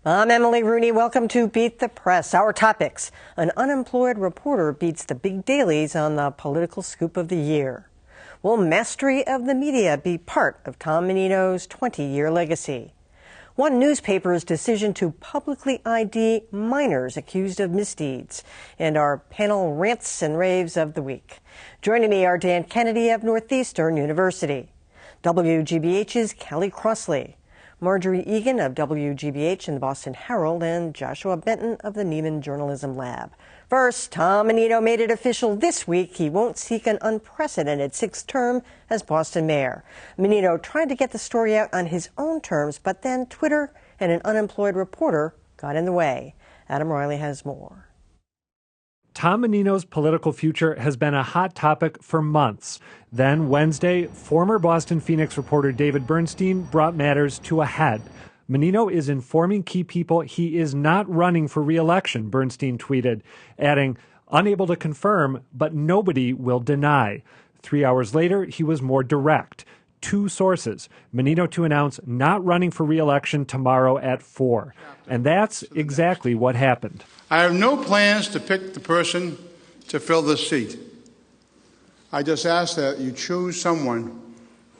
I'm Emily Rooney. Welcome to Beat the Press. Our topics: an unemployed reporter beats the big dailies on the political scoop of the year. Will mastery of the media be part of Tom Menino's 20-year legacy? One newspaper's decision to publicly ID minors accused of misdeeds. And our panel rants and raves of the week. Joining me are Dan Kennedy of Northeastern University, WGBH's Callie Crossley, Margery Eagan of WGBH and the Boston Herald, and Joshua Benton of the Nieman Journalism Lab. First, Tom Menino made it official this week he won't seek an unprecedented sixth term as Boston mayor. Menino tried to get the story out on his own terms, but then Twitter and an unemployed reporter got in the way. Adam Riley has more. Tom Menino's political future has been a hot topic for months. Then Wednesday, former Boston Phoenix reporter David Bernstein brought matters to a head. Menino is informing key people he is not running for re-election, Bernstein tweeted, adding, "Unable to confirm, but nobody will deny." 3 hours later, he was more direct. Two sources: Menino to announce not running for re-election tomorrow at 4. And that's exactly what happened. I have no plans to pick the person to fill this seat. I just ask that you choose someone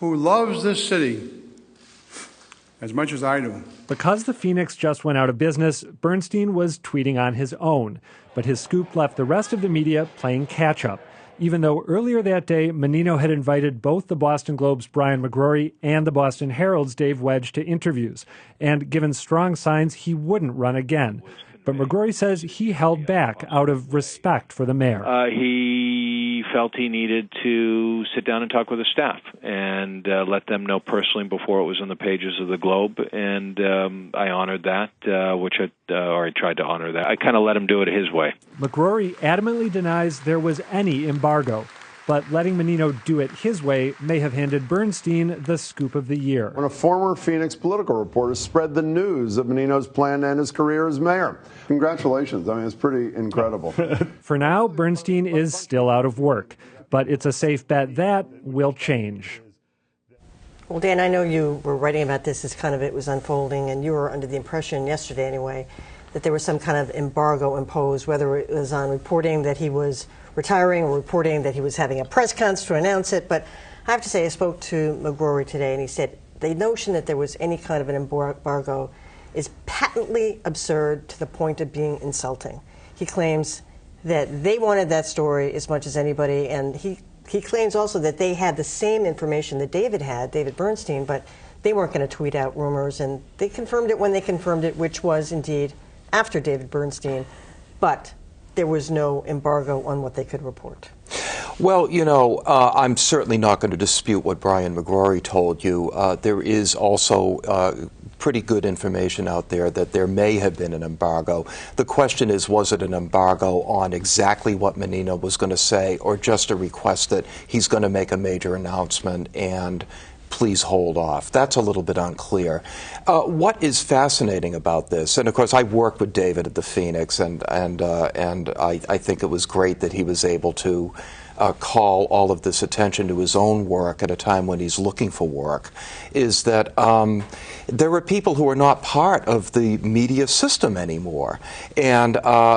who loves this city as much as I do. Because the Phoenix just went out of business, Bernstein was tweeting on his own. But his scoop left the rest of the media playing catch-up, even though earlier that day, Menino had invited both the Boston Globe's Brian Margery and the Boston Herald's Dave Wedge to interviews, and given strong signs he wouldn't run again. But Margery says he held back out of respect for the mayor. He felt he needed to sit down and talk with the staff and let them know personally before it was on the pages of the Globe, and I honored that, or I tried to honor that. I kind of let him do it his way. Margery adamantly denies there was any embargo, but letting Menino do it his way may have handed Bernstein the scoop of the year. When a former Phoenix political reporter spread the news of Menino's plan to end his career as mayor. Congratulations. I mean, it's pretty incredible. For now, Bernstein is still out of work, but it's a safe bet that will change. Well, Dan, I know you were writing about this as kind of it was unfolding, and you were under the impression yesterday anyway that there was some kind of embargo imposed, whether it was on reporting that he was retiring or reporting that he was having a press conference to announce it. But I have to say, I spoke to Margery today, and he said the notion that there was any kind of an embargo is patently absurd to the point of being insulting. He claims that they wanted that story as much as anybody, and he claims also that they had the same information that David Bernstein, but they weren't going to tweet out rumors, and they confirmed it when they confirmed it, which was indeed after David Bernstein, but there was no embargo on what they could report. Well, you know, I'm certainly not going to dispute what Brian Margery told you. There is also pretty good information out there that there may have been an embargo. The question is, was it an embargo on exactly what Menino was going to say, or just a request that he's going to make a major announcement and please hold off? That's a little bit unclear. What is fascinating about this, and of course I worked with David at the Phoenix, and I think it was great that he was able to call all of this attention to his own work at a time when he's looking for work, is that there were people who are not part of the media system anymore. And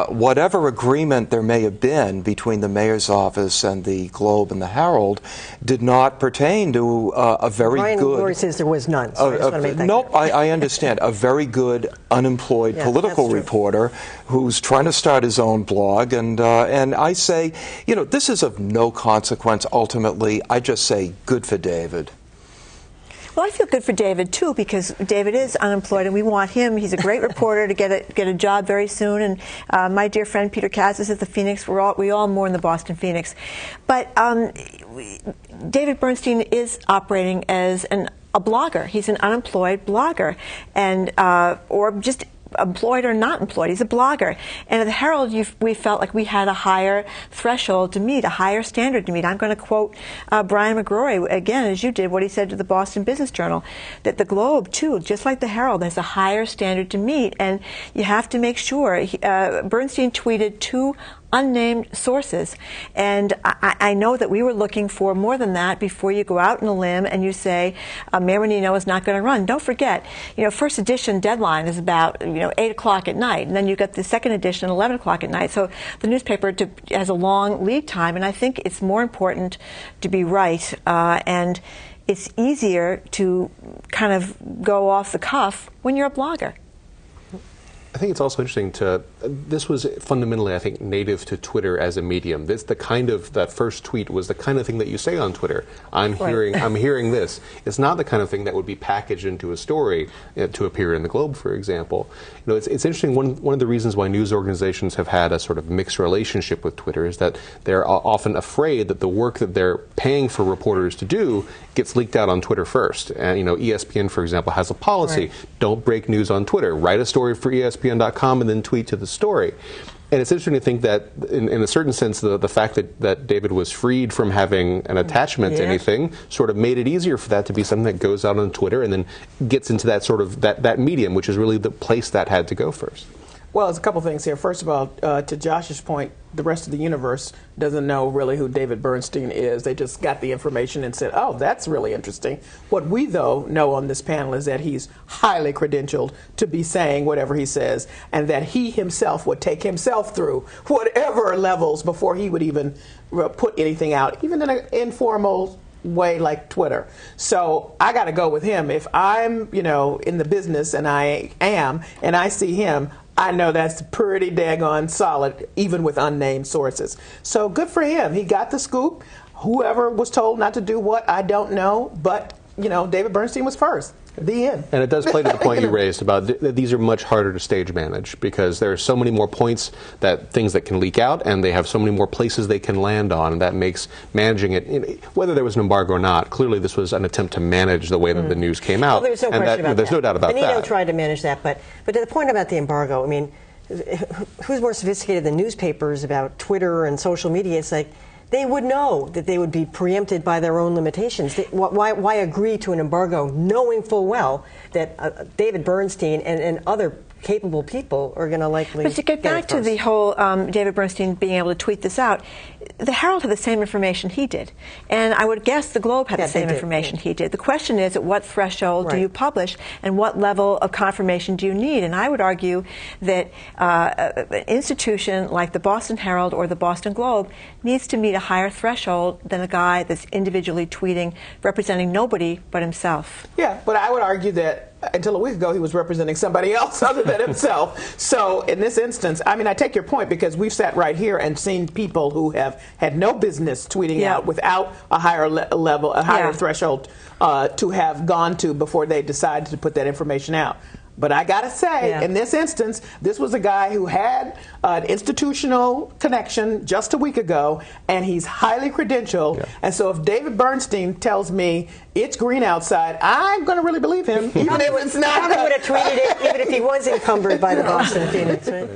whatever agreement there may have been between the mayor's office and the Globe and the Herald did not pertain to a very Brian good... Margery says there was none, so I just want to make that nope, clear. I understand. A very good unemployed political reporter who's trying to start his own blog. And I say, you know, this is of no consequence ultimately. I just say good for David. Well, I feel good for David, too, because David is unemployed, and we want him. He's a great reporter to get a job very soon. And my dear friend Peter Kaz is at the Phoenix. We all mourn the Boston Phoenix. But David Bernstein is operating as a blogger. He's an unemployed blogger, and or just employed or not employed. He's a blogger. And at the Herald, we felt like we had a higher threshold to meet, a higher standard to meet. I'm going to quote Brian Margery, again, as you did, what he said to the Boston Business Journal, that the Globe, too, just like the Herald, has a higher standard to meet. And you have to make sure. Bernstein tweeted 2 unnamed sources. And I know that we were looking for more than that before you go out on a limb and you say, Mayor Menino is not going to run. Don't forget, first edition deadline is about 8 o'clock at night, and then you get the second edition at 11 o'clock at night. So the newspaper has a long lead time, and I think it's more important to be right, and it's easier to kind of go off the cuff when you're a blogger. I think it's also interesting this was fundamentally, I think, native to Twitter as a medium. That first tweet was the kind of thing that you say on Twitter. I'm hearing this. It's not the kind of thing that would be packaged into a story to appear in the Globe, for example. It's interesting, one of the reasons why news organizations have had a sort of mixed relationship with Twitter is that they're often afraid that the work that they're paying for reporters to do gets leaked out on Twitter first. And, ESPN, for example, has a policy. Don't break news on Twitter. Write a story for ESPN.com and then tweet to the story. And it's interesting to think that, in a certain sense, the fact that David was freed from having an attachment to anything sort of made it easier for that to be something that goes out on Twitter and then gets into that sort of that medium, which is really the place that had to go first. Well, there's a couple things here. First of all, to Josh's point, the rest of the universe doesn't know really who David Bernstein is. They just got the information and said, oh, that's really interesting. What we, though, know on this panel is that he's highly credentialed to be saying whatever he says, and that he himself would take himself through whatever levels before he would even put anything out, even in an informal way like Twitter. So I got to go with him. If I'm, in the business, and I am, and I see him, I know that's pretty daggone solid, even with unnamed sources. So good for him. He got the scoop. Whoever was told not to do what, I don't know. But, David Bernstein was first. The end. And it does play to the point you raised about these are much harder to stage manage because there are so many more points things that can leak out, and they have so many more places they can land on, and that makes managing it, whether there was an embargo or not, clearly this was an attempt to manage the way that the news came out. Well, there's no question about that. There's no doubt about that. Menino tried to manage that, but to the point about the embargo, I mean, who's more sophisticated than newspapers about Twitter and social media? It's like, they would know that they would be preempted by their own limitations. Why agree to an embargo knowing full well that David Bernstein and other capable people are going to likely But to get back to the whole David Bernstein being able to tweet this out, the Herald had the same information he did. And I would guess the Globe had the same information he did. The question is, at what threshold do you publish, and what level of confirmation do you need? And I would argue that an institution like the Boston Herald or the Boston Globe needs to meet a higher threshold than a guy that's individually tweeting, representing nobody but himself. Yeah, but I would argue that until a week ago, he was representing somebody else other than himself. So in this instance, I mean, I take your point because we've sat right here and seen people who have had no business tweeting out without a higher level, a higher threshold to have gone to before they decided to put that information out. But I got to say, in this instance, this was a guy who had an institutional connection just a week ago, and he's highly credentialed. Yeah. And so if David Bernstein tells me it's green outside, I'm going to really believe him, even if it's not. I would have tweeted it even if he was encumbered by the Boston Phoenix, right?